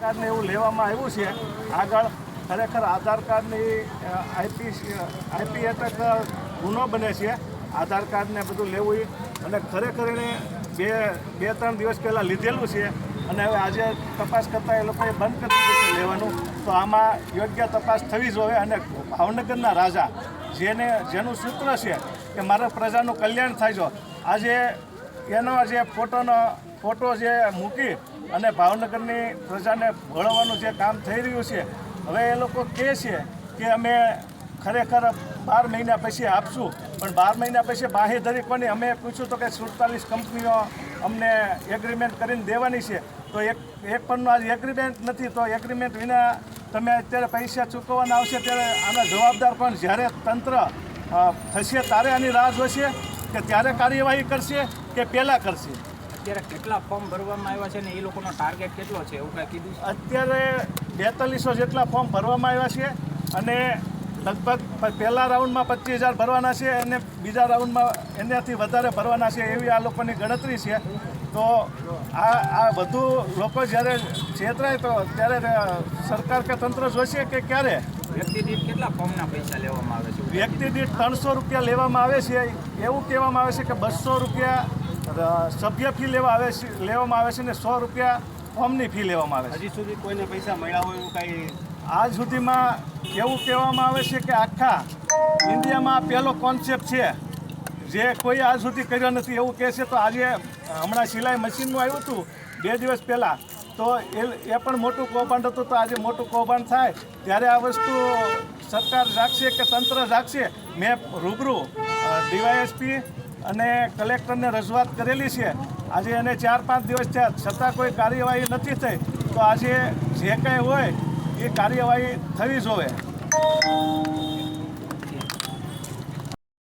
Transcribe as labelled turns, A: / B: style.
A: કાર્ડને એવું લેવામાં આવ્યું છે આગળ ખરેખર આધાર કાર્ડની આઈપી એટક ગુનો બને છે આધાર કાર્ડને બધું લેવું અને ખરેખર એને બે ત્રણ દિવસ પહેલાં લીધેલું છે અને હવે આજે તપાસ કરતાં એ લોકોએ બંધ કરી દીધું છે લેવાનું. તો આમાં યોગ્ય તપાસ થવી જોઈએ અને ભાવનગરના રાજા જેનું સૂત્ર છે કે મારા પ્રજાનું કલ્યાણ થાય છે આજે એનો જે ફોટો જે મૂકી અને ભાવનગરની પ્રજાને ભળવાનું જે કામ થઈ રહ્યું છે. હવે એ લોકો કહે છે કે અમે ખરેખર 12 મહિના પછી આપશું, પણ 12 મહિના પછી બાંહેધરી કોની? અમે પૂછ્યું તો કે 47 કંપનીઓ અમને એગ્રીમેન્ટ કરીને દેવાની છે. તો એક પણનો આજ એગ્રીમેન્ટ નથી. તો એગ્રીમેન્ટ વિના તમે અત્યારે પૈસા ચૂકવવાના આવશે ત્યારે આના જવાબદાર કોણ? જ્યારે તંત્ર થશે ત્યારે આની રાહ જોશે કે ત્યારે કાર્યવાહી કરશે કે પહેલાં કરશે?
B: અત્યારે કેટલા ફોર્મ ભરવામાં આવ્યા છે ને એ લોકોનો ટાર્ગેટ કેટલો છે એવું કાંઈ કીધું?
A: અત્યારે 4200 જેટલા ફોર્મ ભરવામાં આવ્યા છે અને લગભગ પહેલા રાઉન્ડમાં 25,000 ભરવાના છે અને બીજા રાઉન્ડમાં એનાથી વધારે ભરવાના છે એવી આ લોકોની ગણતરી છે. તો આ બધું લોકો જ્યારે છેતરાય તો ત્યારે સરકાર કે તંત્ર જોશે કે ક્યારે?
B: વ્યક્તિ દીઠ કેટલા ફોર્મના પૈસા લેવામાં આવે છે?
A: વ્યક્તિ દીઠ 300 રૂપિયા લેવામાં આવે છે. એવું કહેવામાં આવે છે કે 200 રૂપિયા સભ્ય ફી લેવામાં આવે છે ને 100 રૂપિયા ફોર્મની ફી લેવામાં આવે છે.
B: હજી સુધી કોઈને પૈસા મળ્યા હોય એવું કાંઈ?
A: આજ સુધીમાં એવું કહેવામાં આવે છે કે આખા ઇન્ડિયામાં પહેલો કોન્સેપ્ટ છે જે કોઈ આજ સુધી કર્યો નથી એવું કહે છે. તો આજે હમણાં સિલાઈ મશીનનું આવ્યું હતું 2 દિવસ પહેલાં, તો એ પણ મોટું કૌભાંડ હતું. તો આજે મોટું કૌભાંડ થાય ત્યારે આ વસ્તુ સરકાર જાગશે કે તંત્ર જાગશે? મેં રૂબરૂ ડીવાયએસપી અને કલેક્ટરને રજૂઆત કરેલી છે. આજે એને 4-5 દિવસ થયા છતાં કોઈ કાર્યવાહી નથી થઈ. તો આજે જે કંઈ હોય એ કાર્યવાહી થવી જોઈએ.